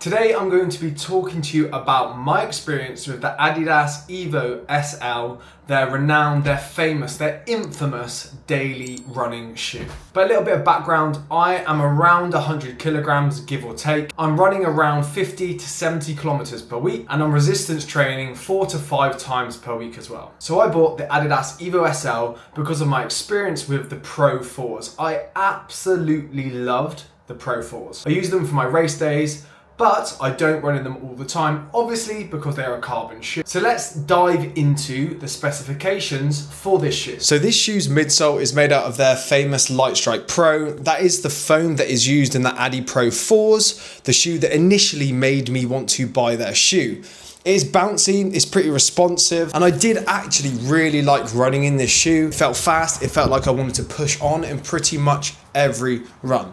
Today I'm going to be talking to you about my experience with the Adidas Evo SL, their renowned, their famous, their infamous daily running shoe. But a little bit of background, I am around 100 kilograms, give or take. I'm running around 50 to 70 kilometers per week, and I'm resistance training 4 to 5 times per week as well. So I bought the Adidas Evo SL because of my experience with the Pro 4s. I absolutely loved the Pro 4s. I use them for my race days, but I don't run in them all the time, obviously because they are a carbon shoe. So let's dive into the specifications for this shoe. So this shoe's midsole is made out of their famous Lightstrike Pro. That is the foam that is used in the Adi Pro 4s, the shoe that initially made me want to buy their shoe. It is bouncy, it's pretty responsive, and I did actually really like running in this shoe. It felt fast, it felt like I wanted to push on in pretty much every run.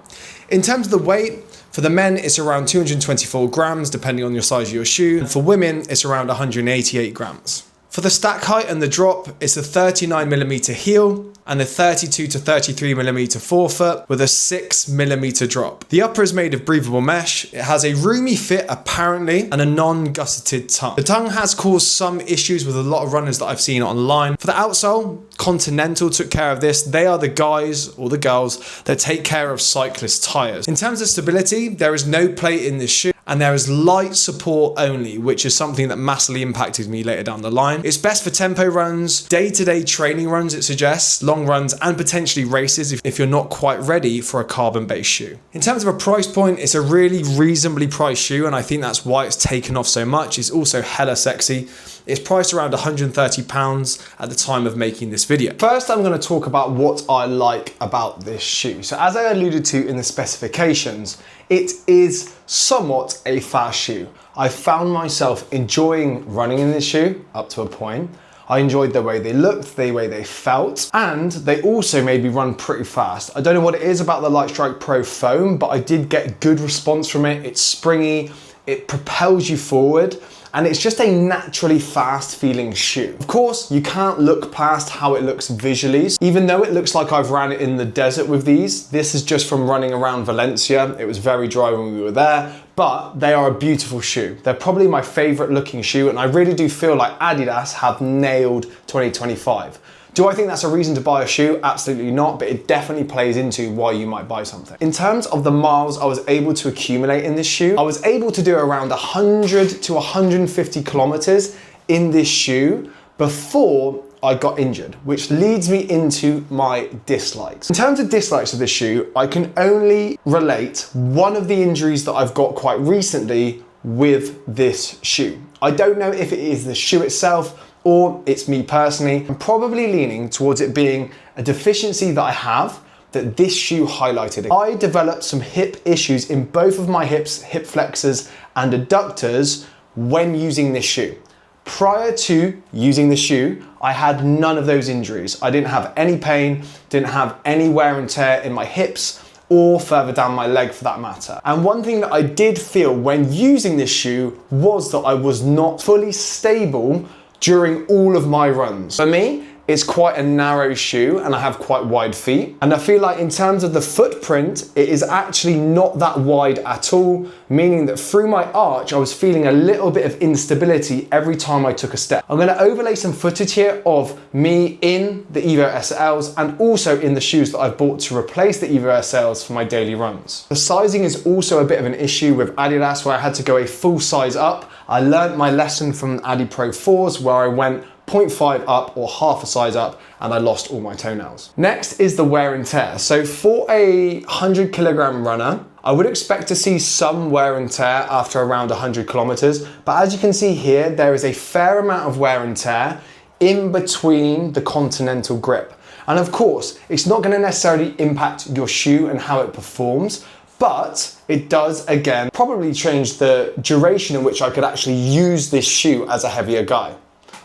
In terms of the weight, for the men, it's around 224 grams, depending on your size of your shoe. And for women, it's around 188 grams. For the stack height and the drop, it's a 39mm heel and a 32 to 33mm forefoot with a 6mm drop. The upper is made of breathable mesh. It has a roomy fit apparently and a non-gusseted tongue. The tongue has caused some issues with a lot of runners that I've seen online. For the outsole, Continental took care of this. They are the guys or the girls that take care of cyclist tires. In terms of stability, there is no plate in this shoe, and there is light support only, which is something that massively impacted me later down the line. It's best for tempo runs, day-to-day training runs it suggests, long runs, and potentially races if you're not quite ready for a carbon-based shoe. In terms of a price point, it's a really reasonably priced shoe, and I think that's why it's taken off so much. It's also hella sexy. It's priced around £130 at the time of making this video. First, I'm going to talk about what I like about this shoe. So as I alluded to in the specifications, it is somewhat a fast shoe. I found myself enjoying running in this shoe up to a point. I enjoyed the way they looked, the way they felt, and they also made me run pretty fast. I don't know what it is about the Lightstrike Pro foam, but I did get good response from it. It's springy, it propels you forward, and it's just a naturally fast feeling shoe. Of course, you can't look past how it looks visually. Even though it looks like I've ran it in the desert with these, this is just from running around Valencia. It was very dry when we were there, but they are a beautiful shoe. They're probably my favorite looking shoe, and I really do feel like Adidas have nailed 2025. Do I think that's a reason to buy a shoe? Absolutely not, but it definitely plays into why you might buy something. In terms of the miles I was able to accumulate in this shoe, I was able to do around 100 to 150 kilometers in this shoe before I got injured, which leads me into my dislikes. In terms of dislikes of this shoe, I can only relate one of the injuries that I've got quite recently with this shoe. I don't know if it is the shoe itself or it's me personally. I'm probably leaning towards it being a deficiency that I have that this shoe highlighted. I developed some hip issues in both of my hips, hip flexors and adductors when using this shoe. Prior to using the shoe, I had none of those injuries. I didn't have any pain, didn't have any wear and tear in my hips or further down my leg for that matter. And one thing that I did feel when using this shoe was that I was not fully stable during all of my runs. For me, it's quite a narrow shoe and I have quite wide feet. And I feel like in terms of the footprint, it is actually not that wide at all, meaning that through my arch, I was feeling a little bit of instability every time I took a step. I'm gonna overlay some footage here of me in the Evo SLs and also in the shoes that I've bought to replace the Evo SLs for my daily runs. The sizing is also a bit of an issue with Adidas where I had to go a full size up. I learned my lesson from Adi Pro 4s where I went 0.5 up or half a size up and I lost all my toenails. Next is the wear and tear. So for a 100 kilogram runner, I would expect to see some wear and tear after around 100 kilometers, but as you can see here, there is a fair amount of wear and tear in between the Continental grip. And of course, it's not gonna necessarily impact your shoe and how it performs, but it does, again, probably change the duration in which I could actually use this shoe as a heavier guy.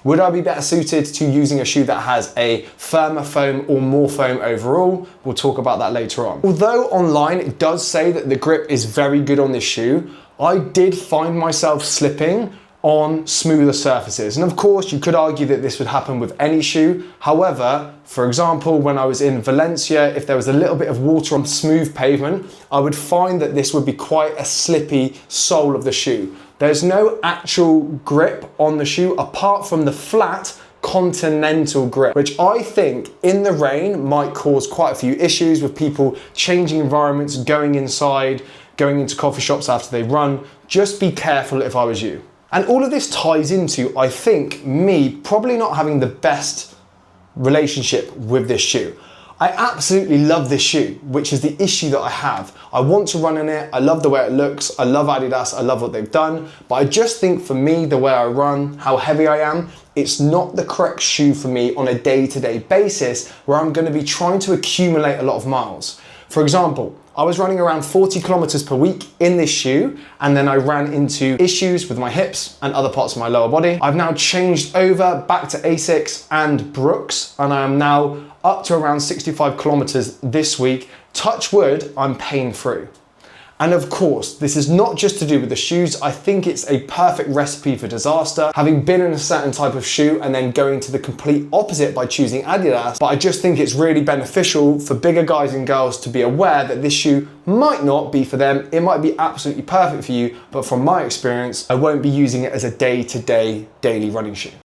Would I be better suited to using a shoe that has a firmer foam or more foam overall? We'll talk about that later on. Although online it does say that the grip is very good on this shoe, I did find myself slipping on smoother surfaces. And of course, you could argue that this would happen with any shoe. However, for example, when I was in Valencia, if there was a little bit of water on smooth pavement, I would find that this would be quite a slippy sole of the shoe. There's no actual grip on the shoe apart from the flat continental grip, which I think in the rain might cause quite a few issues with people changing environments, going inside, going into coffee shops after they run. Just be careful if I was you. And all of this ties into, I think, me probably not having the best relationship with this shoe. I absolutely love this shoe, which is the issue that I have. I want to run in it, I love the way it looks, I love Adidas, I love what they've done, but I just think for me, the way I run, how heavy I am, it's not the correct shoe for me on a day-to-day basis where I'm gonna be trying to accumulate a lot of miles. For example, I was running around 40 kilometers per week in this shoe, and then I ran into issues with my hips and other parts of my lower body. I've now changed over back to Asics and Brooks, and I am now up to around 65 kilometers this week. Touch wood, I'm pain-free. And of course, this is not just to do with the shoes. I think it's a perfect recipe for disaster, having been in a certain type of shoe and then going to the complete opposite by choosing Adidas. But I just think it's really beneficial for bigger guys and girls to be aware that this shoe might not be for them. It might be absolutely perfect for you, but from my experience, I won't be using it as a day-to-day daily running shoe.